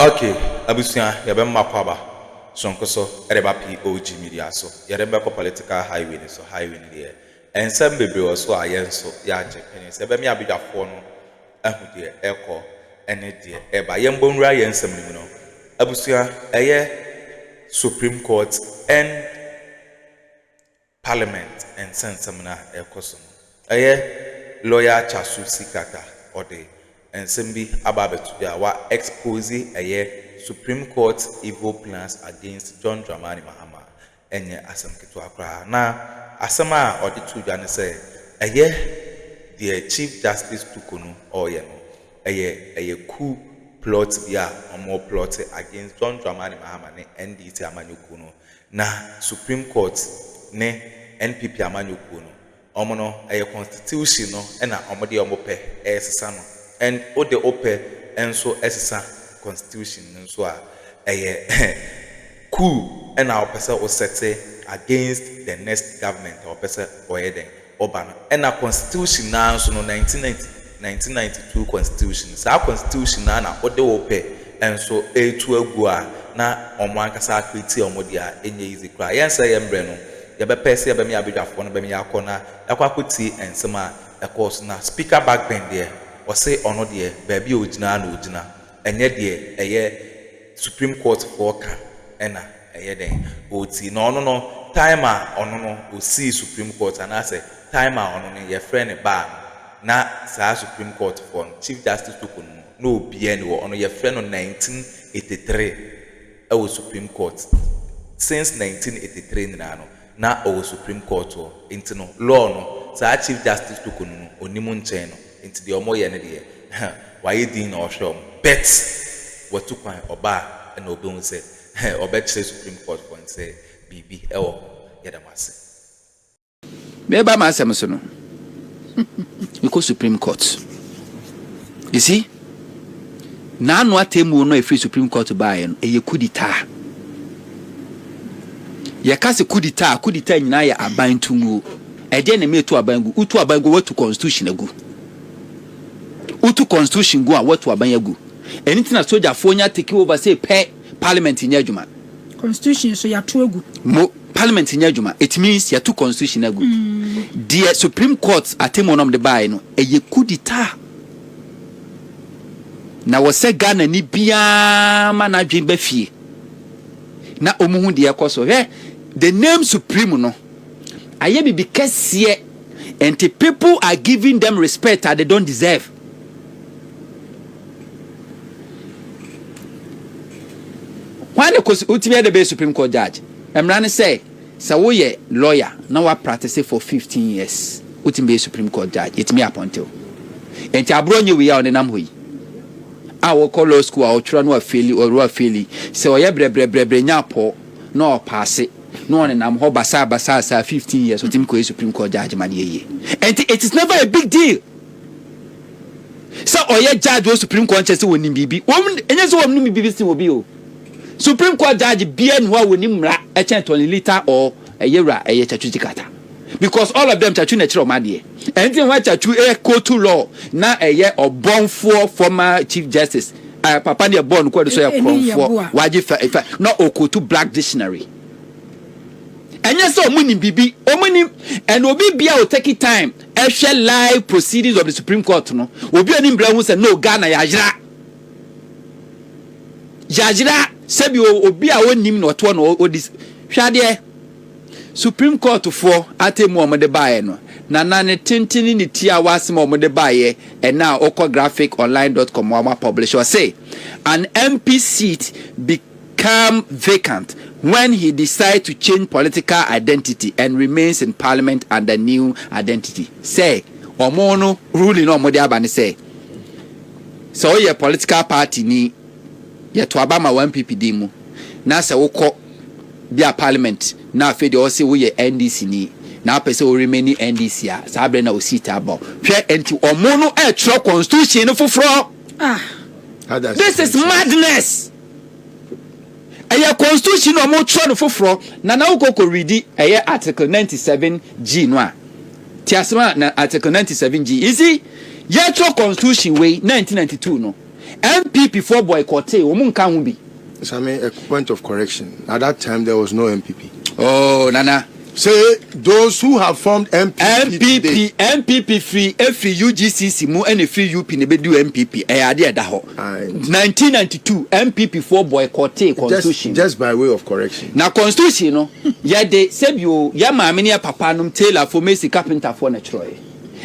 Okay, abusia yabemma kwaba sonko so ereba POG Media so yereba ko political highway ni so highway ni there ensem bebre wo so ayenso ya je peni se be me abidwafo no ahu de eko ene de eba yembonwura yensem ni no abusia eye Supreme Court and Parliament and sensem na ekoso eye lawyer Tsikata ode ensem bi ababetu dia wa expose eye Supreme Court evil plans against John Dramani Mahama enye asem ketu akra na asema odi tu dwa ne say eye the Chief Justice tukunu oye no eye coup plot bia omo plot against John Dramani Mahama ne NDC amanyoku no na Supreme Court ne NPP amanyoku no omo no eye constitution no na omo de omo pe esesa no and ode ope enso esesa constitution nso a coup and our person was set against the next government or person oyeden obano and our constitution now so no 1992 constitution so our constitution na ode ope enso etu agu a na omo ankasa create omo dia enye easy cry yensa yembre no ye be pese ye be me abedwafo no be me yakona yakwakuti ensema ekos na speaker back bend there or say ono there baby ogina na ogina enye de eye Supreme Court for ka ena eye den oti no time a ono no o see Supreme Court and I say time a ono no ye friend ba na sa Supreme Court for Chief Justice tukunu no obi ene wo ono ye friend no 1983 e wo Supreme Court since 1983 na o Supreme Court o into no law no sa Chief Justice tukunu no onimu nchen no into the omo ye ne de why din or show bet what took my oba and obey say obey Supreme Court for say BB yedamase me ba ma asem so no because Supreme Court you see na anu atemu no e free Supreme Court buy no e coup d'etat ye ka se coup d'etat nyina ya aban tumu e de na me to aban gu utu aban gu what constitution agu utu constitution go a what aban agu anything na soldier fonya take over say pay parliament in adwuma constitution so ya to agu mo parliament in adwuma it means ya to constitution agu the Supreme Court atemo nom de buy no eye coup d'etat na wo se Ghana ni bia ma na dwen ba fie na omuhu de yakoso the name Supreme no aye bibi kese and the people are giving them respect that they don't deserve. When the ultimate the Supreme Court judge, Emrani say we lawyer now I practice for 15 years. Ultimate Supreme Court judge, it me appointed. And Tabronyo we are on the Namhui. I will call law school, I will try no affili or raw affili. So I bre nyapo no pass it. No one and I'm basa 15 years with him Supreme Court judge man ye. And it is never a big deal. So oye judge was Supreme Court chese woni bibi. Woman enye so woni bibi si obi o. Supreme Court judge bien wa woni mra e chen 20 liter or a yera e Tsikata. Because all of them chachu na chiro made. Anything wa chachu e court law na e ye obon for former Chief Justice. Papa ne born ko de so ye from for waji fa no okotu black dictionary. Enye so omuni bibi omuni and obi bia will take it time e share live proceedings of the Supreme Court no obi ani mbra hu say no Ghana yajira sebi obi a wonim no to no odis hwade Supreme Court for atemu omode baaye no na ne tintini ni tia wasem omode baaye and now okographiconline.com wa publish or say an MP seat become vacant when he decides to change political identity and remains in parliament under new identity. Say, omono ruling no mode abane say. So your political party ni ye to abama NPP dimu. Na se woko bia parliament na afede o se wo ye NDC ni na pese o remain NDC a sabre na o sit abo. Hwe enti omono e tro constitution no foforo. This is madness. Aya constitution no mo tro no foforo na na ukoko read aya article 97G no a tiasema na article 97G you see ye tro constitution way 1992 no MPP for boycott omun kan ho bi. So I mean, a point of correction. At that time, there was no MPP. Oh, Nana. Say those who have formed MPP free every UGCC mu and free UP ne bedu MPP. Ade da ho. 1992 MPP for boycott constitution. Just by way of correction. Na constitution no, ya de sebio ya maame ne papa nom tailor for Messi carpenter for na troye.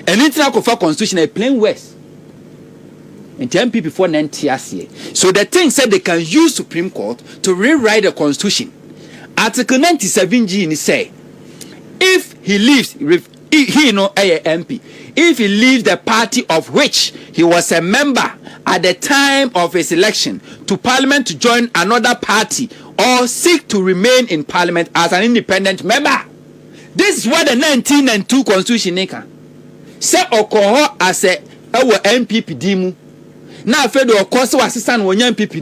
And internal for constitution a plain west. And MPP for NTSA. So the thing said they can use Supreme Court to rewrite the constitution. Article 97G say, if he leaves, he no a MP, if he leaves the party of which he was a member at the time of his election to Parliament to join another party or seek to remain in Parliament as an independent member. This is what the 1992 Constitution make. Say okoho as a MPP dimu. Na afedo okoso assistant wo MPP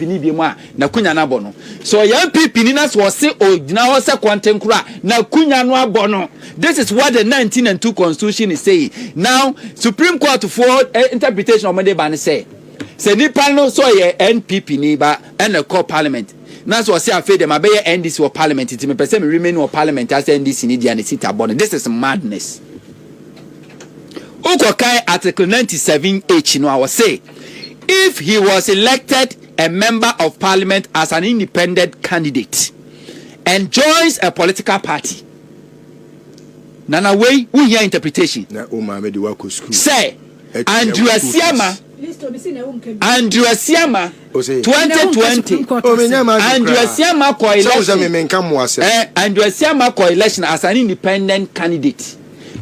ni bi mu a na kunya na bono. So MPP ni na so se ogina ho se content kura na kunya no abono. This is what the 1992 Constitution is saying. Now Supreme Court for interpretation of Monday ban say nipa no so ye NPP ni ba and the core Parliament. Na so say afedo ma be ye NDC or Parliament it me person me remain or Parliament as NDC ni dia ne sit abono. This is madness. Ukokai Article 97H no I was say if he was elected a member of Parliament as an independent candidate and joins a political party. Nana way we hear interpretation. Say Andrew Asiama 2020 Andrew Asiama coalition as an independent candidate.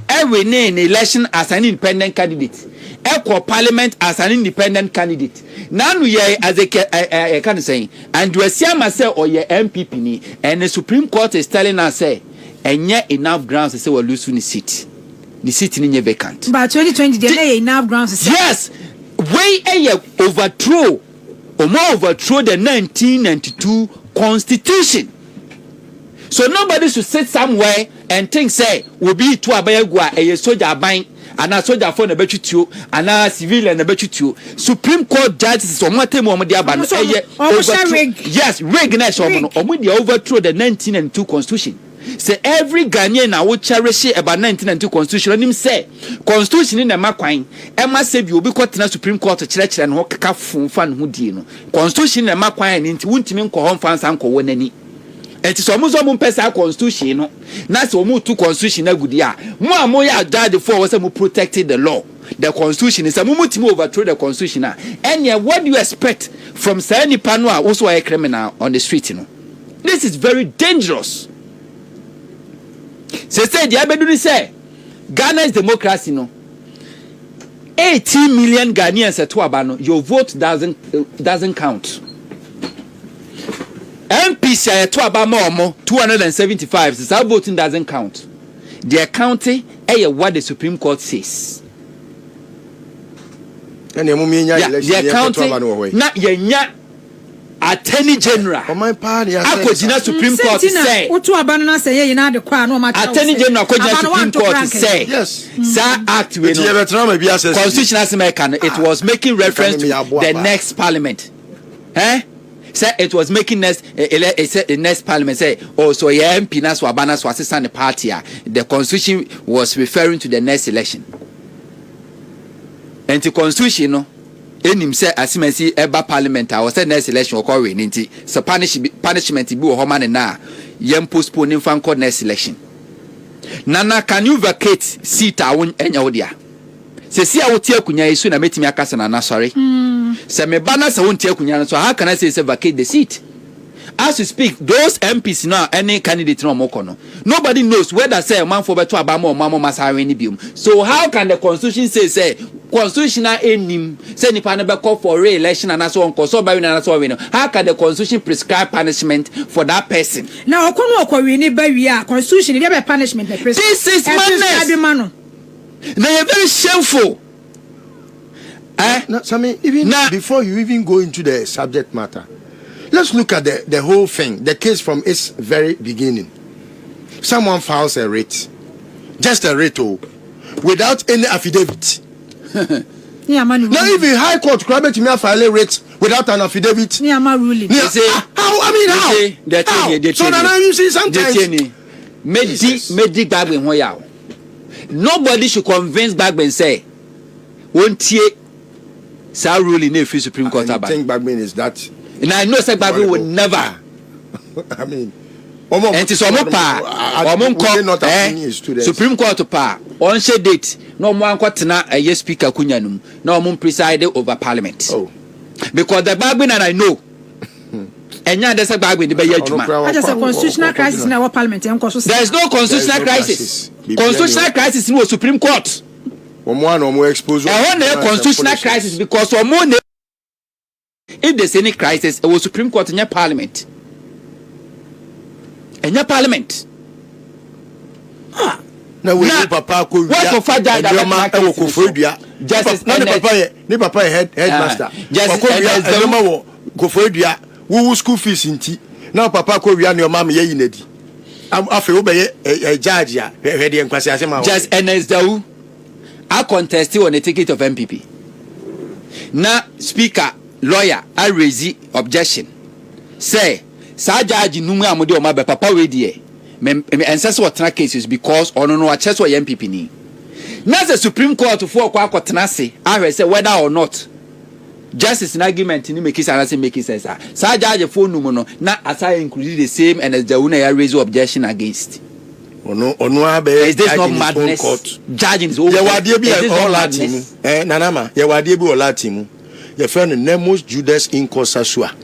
Every name election as an independent candidate. Equal Parliament as an independent candidate. Now we as a can say, and we see myself or your MPP ni, and the Supreme Court is telling us say, and yet enough grounds to say we'll lose the seat. The seat in vacant. But 2020 there enough grounds to say. Yes, way overthrow or more overthrow the 1992 Constitution. So nobody should sit somewhere and think say will be to abayagwa a soldier buying and a soldier for the betutu and a civilian the betutu. Supreme Court judges on what time yes, regulation overthrow the 1992 Constitution. Say every Ghanaian I would cherish about 1992 Constitution. And him say Constitution in the Makwine. Emma said you be caught in a Supreme Court to church and walk a fan who dino. Constitution in the Makwine into Wuntimin Kohon fans uncle when any. It is almost one person constitution. No, that's almost two constitution. Good year. More died for was protected the law. The constitution is a moment to overthrow the constitution. And yeah, what do you expect from Sani Panua, also a criminal on the street? You know, this is very dangerous. So said the Abeduni say Ghana's democracy. No, 18 million Ghanaians at Tuabano. Your vote doesn't count. MPs are to about more 275. So our voting doesn't count. Their county is what the Supreme Court says. And their county not yenya Attorney General. Akojina Supreme Court say. Attorney General Akojina Supreme Court say. Yes. That act we know. Constitutional American. It was making reference to the next Parliament. Say it was making next Parliament say so yeah MP na so abana so assistant the party the constitution was referring to the next election. And the constitution no enim say asimensi eba Parliament was the next election occur we nti so punishment bi wo homa ne na yem postpone in for next election. Nana, can you vacate seat awon enya wo dia? Se si a wo tie akunya isu na metimi akasa na sorry. Se me bana se won tie akunya so how can I say vacate the seat? As we speak, those MPs now any candidate no more kono. Nobody knows whether say man for beto abama or mama masare ni bium. So how can the constitution say constitutional enim say nipa na be call for re-election and so on so by na so we know. How can the constitution prescribe punishment for that person? Now okono okori ni ba wi a constitution dey be punishment the person. This is madness. They are very shameful. Before you even go into the subject matter, let's look at the whole thing, the case from its very beginning. Someone files a writ, just a writ, without any affidavit. Now even High Court grab to me a file rate without an affidavit. Ruling. How? I mean how? So now you see sometimes. Medi Bagben Hoyao. Nobody should convince Bagben say, won't ye sa ruling in the Supreme Court? I think Bagben is that. And I know that Bagben would never. I mean, and it's almost Supreme Court pa on share date. No more na a yes speaker kunyanum. No more preside over Parliament. Oh, because the Bagben and I know. And yeah, there's a Bagben the Bayajuma. There's a constitutional crisis in our Parliament. There is no constitutional crisis. Constitutional crisis in the Supreme Court. One or more exposure. I want a constitutional crisis because if there's any crisis, it was Supreme Court in your Parliament. In your Parliament. Now we papa ko what for father that justice ne papa headmaster Kofoedua wo school fees nti na papa ko wia ne o mam ye yinadi afi wo be judge a hwede enkwase asema just NSW I contest on the ticket of NPP na speaker lawyer I raise objection say sa judge numu amode o ma be papa we die me ense what cases because ono no access or NPP ni na the Supreme Court for kwa akotena se I say whether or not justice in argument ni make sense make sense sa judge for no no na aside include the same and as the one I raise objection against is this not madness judging is over ye bi all latin nanama ye wade bi all latin your friend Nemos Judas in Corsasua.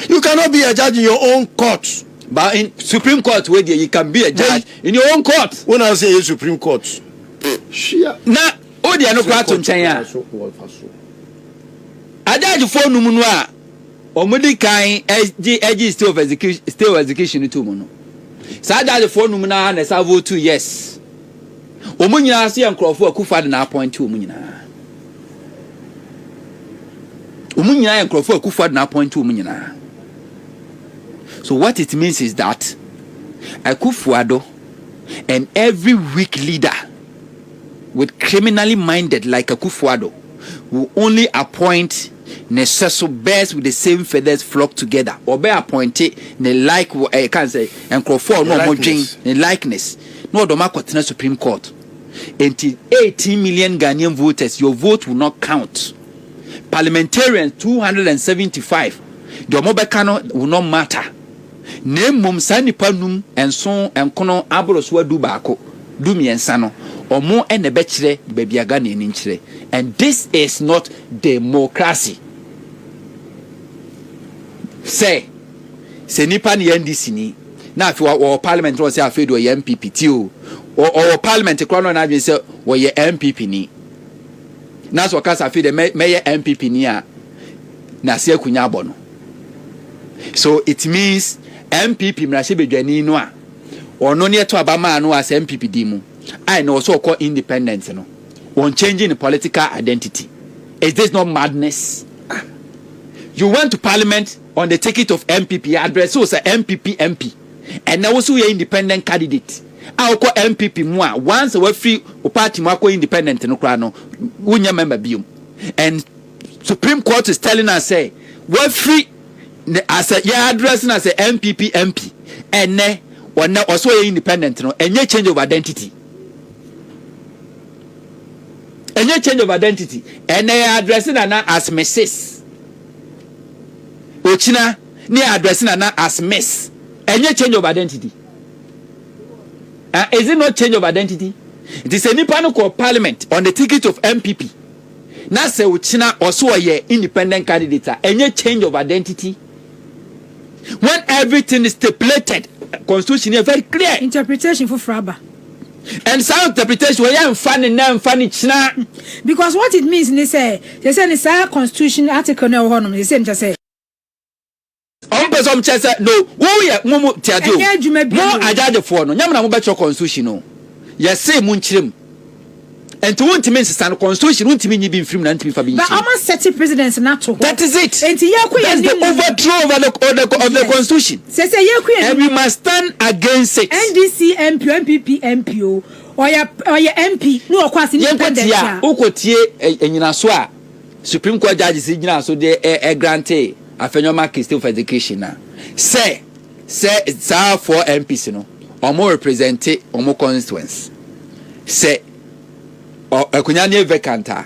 You cannot be a judge in your own court. But in Supreme Court, where you can be a judge in your own court. When I say Supreme Court, now, oh, they are no part of China. I judge for Numunua or Mudikai SG still execution to Mono. So I judge for Numuna and I vote 2 yes. Omunya see and Akuffo Akuffo and appoint 2 Munyina. Omunya and Akuffo Akuffo and appoint 2 Munyina. So what it means is that Akuffo and every weak leader with criminally minded like Akuffo will only appoint necessary bears with the same feathers flock together or be appointed ne like I can say and Akuffo no more in likeness no do makotena Supreme Court until 18 million Ghanaian voters your vote will not count. Parliamentarians 275 the mobekano will not matter. Name mum sanipa num enso enkono abro so adu baako du miensa no omo ene be kire babiaga na eni nkire and this is not democracy. Say nipa ni NDC ni na afi wa parliament ro say afi do NPP ti o parliament kro no na adwen say wo ye NPP ni na so kasa afi de me ye NPP ni a na se akunya abo no. So it means MPP mrashe bedwani no a ono ne to abama no as MPP di mu I know so called independence no on changing the political identity. Is this not madness? You went to parliament on the ticket of MPP address so say MPP MP and now also your independent candidate I call MPP mu a once we free o party mu akọ independent no kra no wunya member biom and Supreme Court is telling us say we free as a address as a MPP MP and ne one also independent no any change of identity and addressing na as Mrs. Ochina ne addressing na as Miss any change of identity is it not change of identity? It is a nipa called parliament on the ticket of MPP na say Ochina also a independent candidate any change of identity. When everything is stipulated, constitution is very clear. Interpretation for Fraba. And some interpretation we are funny china. Because what it means, they say it's a constitution article no honor. They say just say. Some chesa no. Who ya mumu tiadio. No ajaje for no. Nyamna mo becho constitution no. Ya say mun chirim. And to want to mean stand constitution won't mean you be free and to be. But almost 30 presidents not to. That is it. And that's the overthrow of the constitution. And we must stand against it. NDC MP, MPP MPO or your MP. No, of course, independent. Ukotie enyina so a Supreme Court judges in so they grante afenoma case of education na. Say for MPs no or more represent or more constituents. Say or akunya vacanta.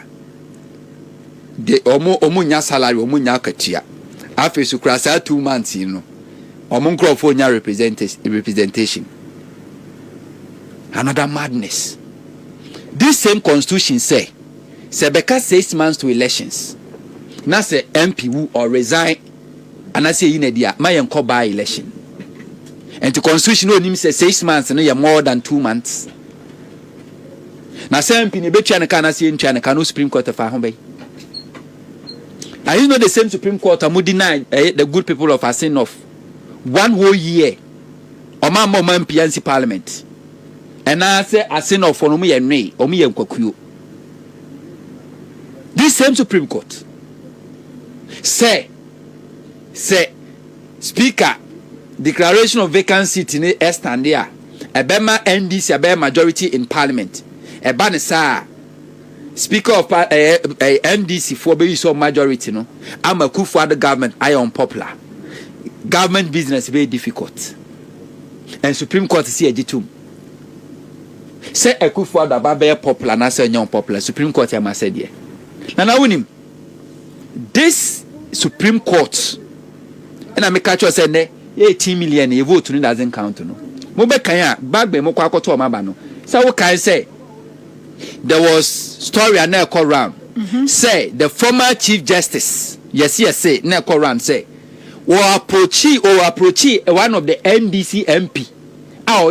De omo nya salary omo nya katua. Afi su krasa 2 months you know. Omo nkrofo nya representation. Another madness. This same constitution say beka 6 months to elections. Na say MP who or resign and I say in a dia my enko by election. And the constitution no nim say 6 months no more than 2 months. Na say MP ne betwa ne kana say ntwa ne kana Supreme Court fa ho bay. Are you know the same Supreme Court am deny the good people of Assin 1 whole year. Oma MP Parliament. And I say Assin of for no me enwe omo ye nkwakuo. This same Supreme Court say Speaker declaration of vacancy tini stand there ebema NDC ebe majority in Parliament eba ne sa Speaker of NDC for be so majority no am Akuffo the government I unpopular government business very difficult and Supreme Court see ejitum say Akuffo the ba popular na say unpopular Supreme Court am say there. Now win this Supreme Court and I make catch us say 18 million a vote no doesn't count no. Mo be kan a bag be mo kwa akoto o maba no. Say we can say there was story and na call round. Say the former Chief Justice yes say na call round say we approach one of the NDC MP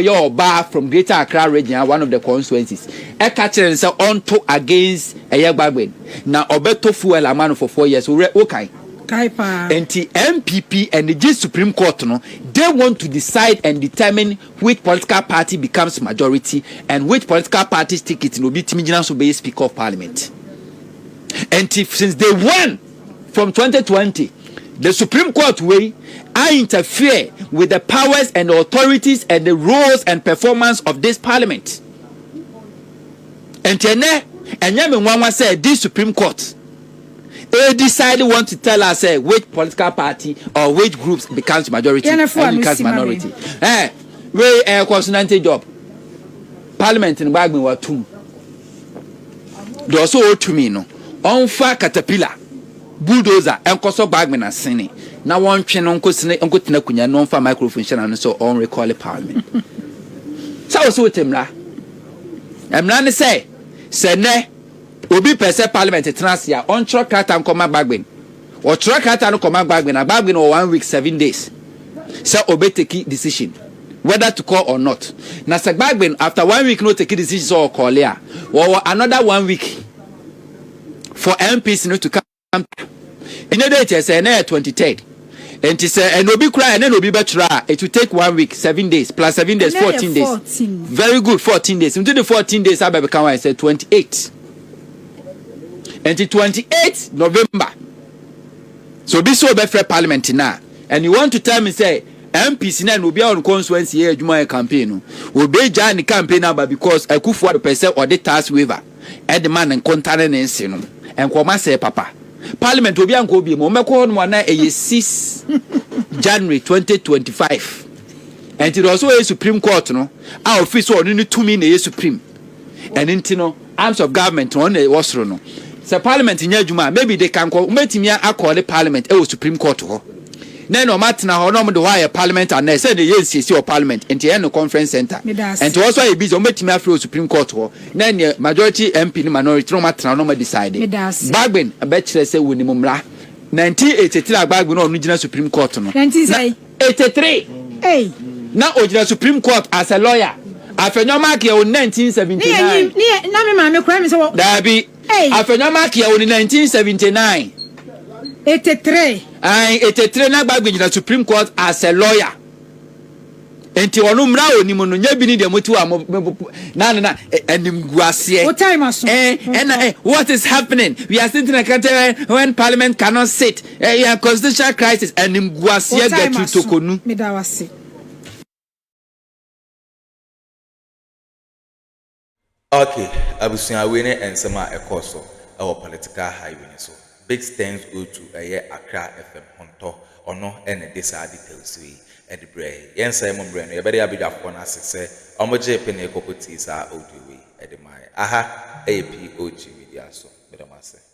your bar from Greater Accra region, one of the constituencies. A catcher and say on to against a Yabagwin. Now Obeto fuel a man for 4 years. Okay. And the NPP and the Supreme Court, no, they want to decide and determine which political party becomes majority and which political party's ticket will be Timijana to be Speaker of Parliament. And since they won from 2020, the Supreme Court way I interfere with the powers and the authorities and the roles and performance of this Parliament. And Yame said this Supreme Court they decided want to tell us which political party or which groups becomes majority and becomes minority. We consonant job. Parliament in Bagme were two. They also owe to me no. On fa caterpillar. Bulldozer and Koso Bagman and Sini. Now one chain on Tinakunya, non for microphone and so on recall a Parliament. So with him la. I'm not say ne Obi per se Parliament Transia on truck cat and come Bagwin. Or truck cat and come Bagwin, a Bagwin or 1 week, 7 days. So obey take decision whether to call or not. Now say Bagwin after 1 week no take decision or call here. Or another 1 week for MPs not to come. In the date, say 23rd. And he said, and Obi cry and then Obi betra. It will take 1 week, 7 days, plus 7 days, 14 days. Very good, 14 days. Into the 14 days, I become I said 28. And the 28th November. So this will be for Parliament now. And you want to tell me, say, MPs now will be on constituency here, Juma campaign. Will be join the campaign number because Akuffo the person or the task waiver. And the man and container and Kwama say, Papa. Parliament will be on Kobe. Momako on 6 January 2025. And it also a Supreme Court, no. Our office only 2 minutes Supreme. And into arms of government on the Wasro, no. So Parliament in Yajuma, maybe they can call Metimia. I call the Parliament. It was Supreme Court. Then no matter now, no matter why a Parliament and they said the yes, your Parliament and the conference center. And to also a busy Metimia for Supreme Court. Then the majority MP minority no matter no decided. Bagbin, a bachelor say with Mumla 1983 Bagbin original Supreme Court. 1983. Hey. Now original Supreme Court as a lawyer. Afenyomakia in 1979. Dabi. Afenyomakia in 1979. 83. 83 na Bagbin in the Supreme Court as a lawyer. Enti onu mra oni mo no nya bi ni de motu na enim guasie. What time aso? What is happening? We are sitting in a country when Parliament cannot sit. You have constitutional crisis enim guasie get to tokonu. Me da wase. Okay, abusua we ne ensema ekoso our political highway so. big thanks go to Accra FM Honto ono ene desa details we edibre yen say mo bre no ye bede abidwafo na sese omoje pe na ekokoti sa audio we edimai aha POG Media so bedamase